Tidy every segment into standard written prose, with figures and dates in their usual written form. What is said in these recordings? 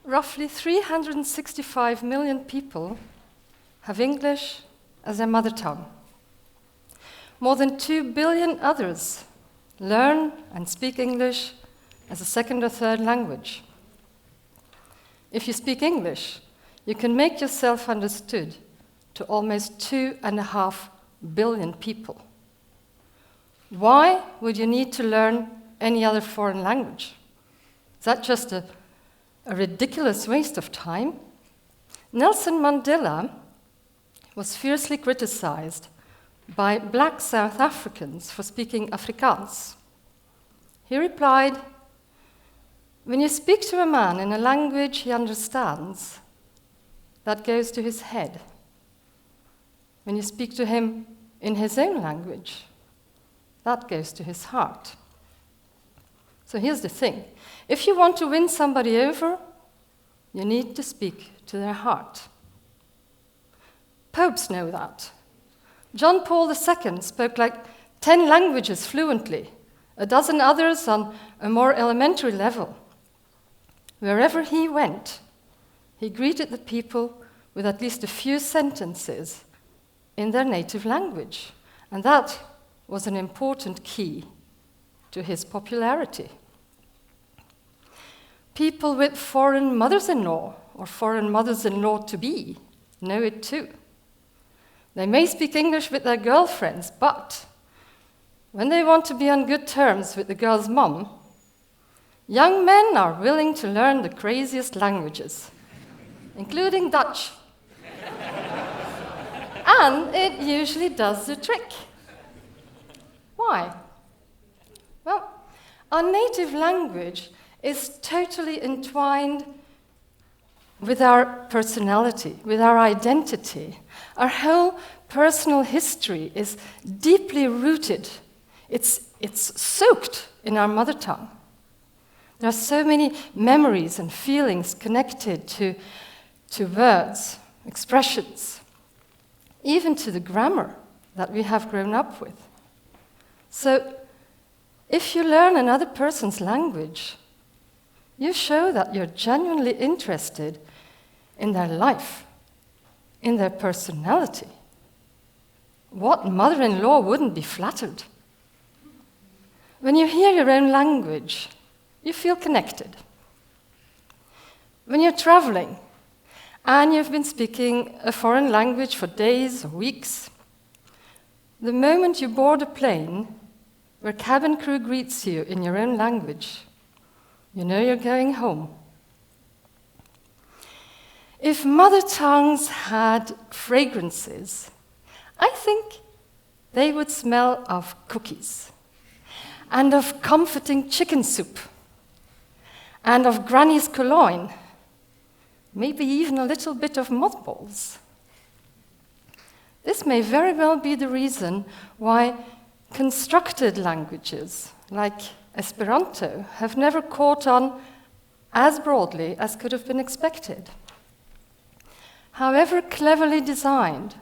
Roughly 365 million people have English as their mother tongue. More than 2 billion others learn and speak English as a second or third language. If you speak English, you can make yourself understood to almost 2.5 billion people. Why would you need to learn any other foreign language? Is that just a ridiculous waste of time? Nelson Mandela was fiercely criticized by black South Africans for speaking Afrikaans. He replied, "When you speak to a man in a language he understands, that goes to his head. When you speak to him in his own language, that goes to his heart." So here's the thing. If you want to win somebody over, you need to speak to their heart. Popes know that. John Paul II spoke like 10 languages fluently, a dozen others on a more elementary level. Wherever he went, he greeted the people with at least a few sentences in their native language, and that was an important key to his popularity. People with foreign mothers-in-law or foreign mothers-in-law-to-be know it too. They may speak English with their girlfriends, but when they want to be on good terms with the girl's mom, young men are willing to learn the craziest languages, including Dutch. And it usually does the trick. Why? Well, our native language is totally entwined with our personality, with our identity. Our whole personal history is deeply rooted. It's soaked in our mother tongue. There are so many memories and feelings connected to words, expressions, even to the grammar that we have grown up with. So, if you learn another person's language, you show that you're genuinely interested in their life, in their personality. What mother-in-law wouldn't be flattered? When you hear your own language, you feel connected. When you're traveling and you've been speaking a foreign language for days or weeks, the moment you board a plane where cabin crew greets you in your own language, you know you're going home. If mother tongues had fragrances, I think they would smell of cookies, and of comforting chicken soup, and of Granny's cologne, maybe even a little bit of mothballs. This may very well be the reason why constructed languages, like Esperanto, have never caught on as broadly as could have been expected. However cleverly designed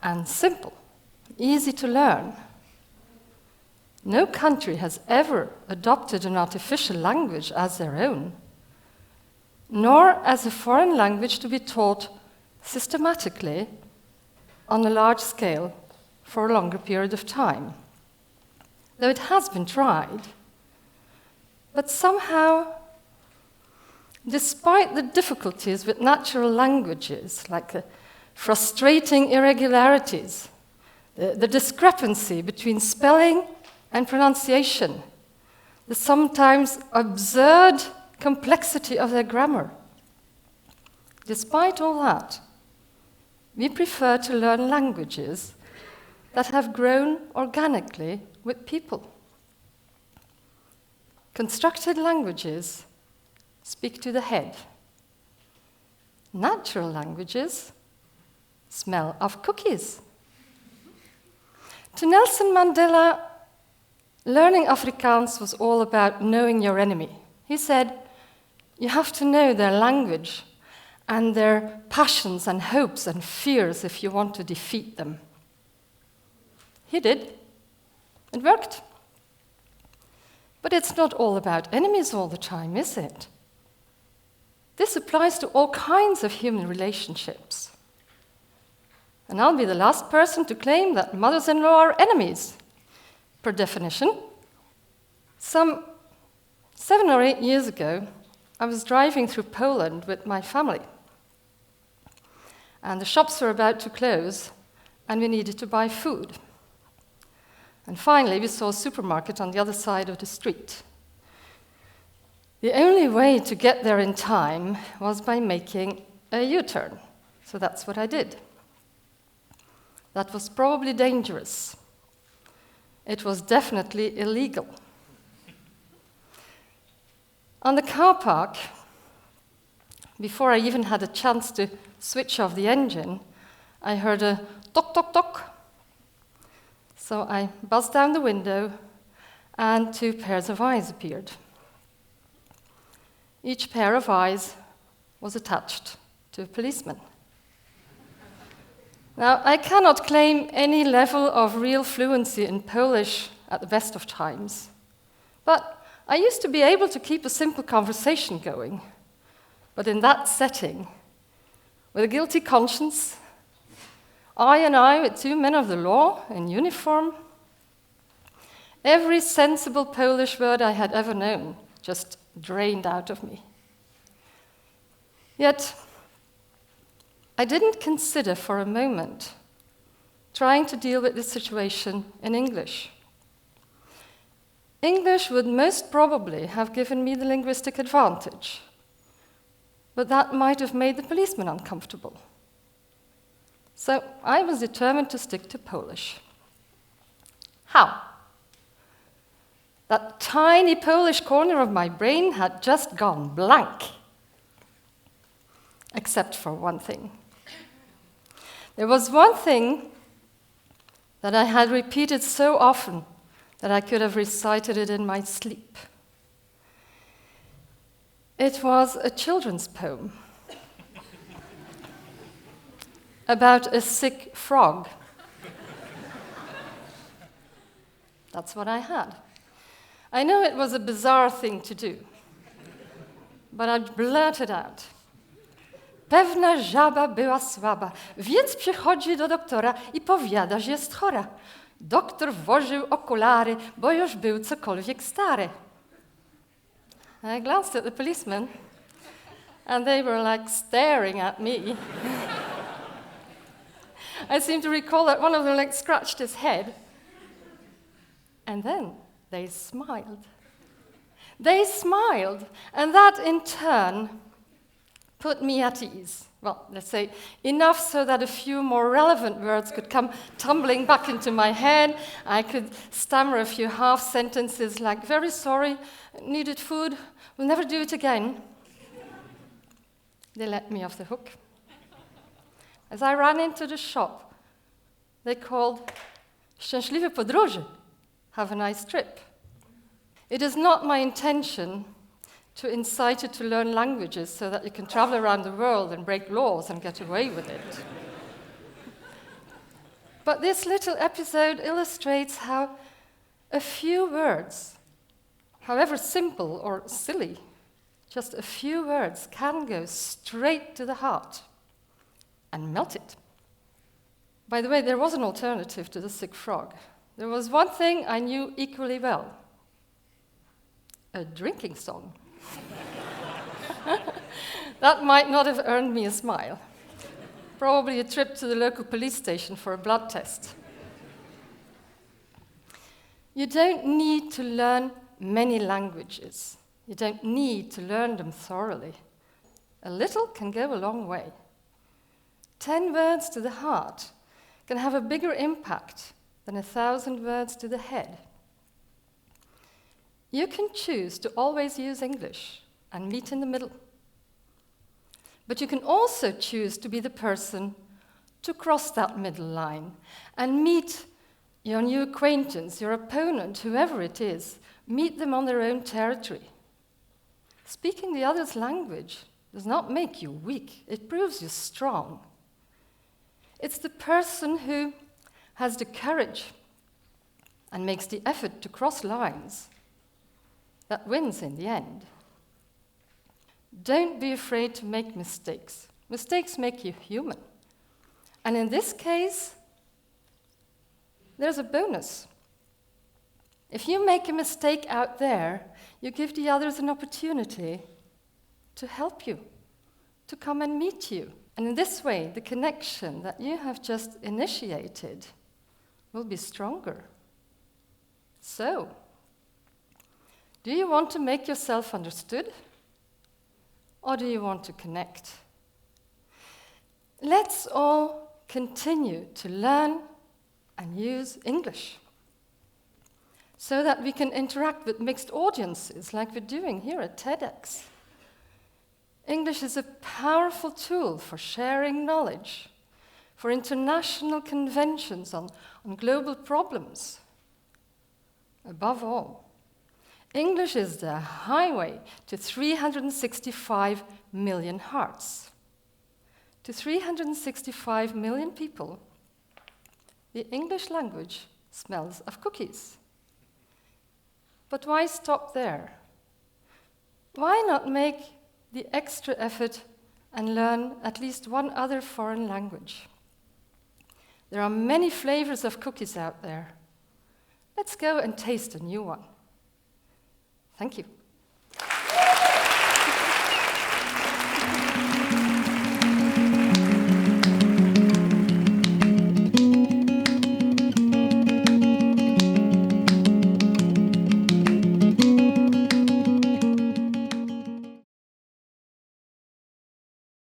and simple, easy to learn, no country has ever adopted an artificial language as their own, nor as a foreign language to be taught systematically on a large scale for a longer period of time. Though it has been tried, but somehow, despite the difficulties with natural languages, like the frustrating irregularities, the discrepancy between spelling and pronunciation, the sometimes absurd complexity of their grammar, despite all that, we prefer to learn languages that have grown organically with people. Constructed languages speak to the head. Natural languages smell of cookies. To Nelson Mandela, learning Afrikaans was all about knowing your enemy. He said, you have to know their language and their passions and hopes and fears if you want to defeat them. He did. It worked. But it's not all about enemies all the time, is it? This applies to all kinds of human relationships. And I'll be the last person to claim that mothers-in-law are enemies, per definition. Some 7 or 8 years ago, I was driving through Poland with my family. And the shops were about to close, and we needed to buy food. And finally, we saw a supermarket on the other side of the street. The only way to get there in time was by making a U-turn. So that's what I did. That was probably dangerous. It was definitely illegal. On the car park, before I even had a chance to switch off the engine, I heard a tock, tock, tock. So I buzzed down the window, and 2 pairs of eyes appeared. Each pair of eyes was attached to a policeman. Now, I cannot claim any level of real fluency in Polish at the best of times, but I used to be able to keep a simple conversation going. But in that setting, with a guilty conscience, I with 2 men of the law in uniform, every sensible Polish word I had ever known just drained out of me. Yet, I didn't consider for a moment trying to deal with this situation in English. English would most probably have given me the linguistic advantage, but that might have made the policeman uncomfortable. So I was determined to stick to Polish. How? That tiny Polish corner of my brain had just gone blank. Except for one thing. There was one thing that I had repeated so often that I could have recited it in my sleep. It was a children's poem about a sick frog. That's what I had. I know it was a bizarre thing to do, but I blurted out. Pewna żaba była słaba, więc przychodzi do doktora i powiada, że jest chora. Doktor włożył okulary, bo już był cokolwiek stary. I glanced at the policemen, and they were like staring at me. I seem to recall that one of them scratched his head, and then they smiled. They smiled, and that in turn put me at ease. Well, let's say enough so that a few more relevant words could come tumbling back into my head. I could stammer a few half sentences like, very sorry, needed food, we'll never do it again. They let me off the hook. As I ran into the shop, they called, Szczęśliwe podróże, have a nice trip. It is not my intention to incite you to learn languages so that you can travel around the world and break laws and get away with it. But this little episode illustrates how a few words, however simple or silly, just a few words can go straight to the heart and melt it. By the way, there was an alternative to the sick frog. There was one thing I knew equally well: a drinking song. That might not have earned me a smile. Probably a trip to the local police station for a blood test. You don't need to learn many languages. You don't need to learn them thoroughly. A little can go a long way. 10 words to the heart can have a bigger impact than 1,000 words to the head. You can choose to always use English and meet in the middle. But you can also choose to be the person to cross that middle line and meet your new acquaintance, your opponent, whoever it is, meet them on their own territory. Speaking the other's language does not make you weak, it proves you strong. It's the person who has the courage and makes the effort to cross lines that wins in the end. Don't be afraid to make mistakes. Mistakes make you human. And in this case, there's a bonus. If you make a mistake out there, you give the others an opportunity to help you, to come and meet you. And in this way, the connection that you have just initiated will be stronger. So, do you want to make yourself understood? Or do you want to connect? Let's all continue to learn and use English so that we can interact with mixed audiences like we're doing here at TEDx. English is a powerful tool for sharing knowledge, for international conventions on global problems. Above all, English is the highway to 365 million hearts. To 365 million people, the English language smells of cookies. But why stop there? Why not make the extra effort and learn at least one other foreign language? There are many flavors of cookies out there. Let's go and taste a new one. Thank you.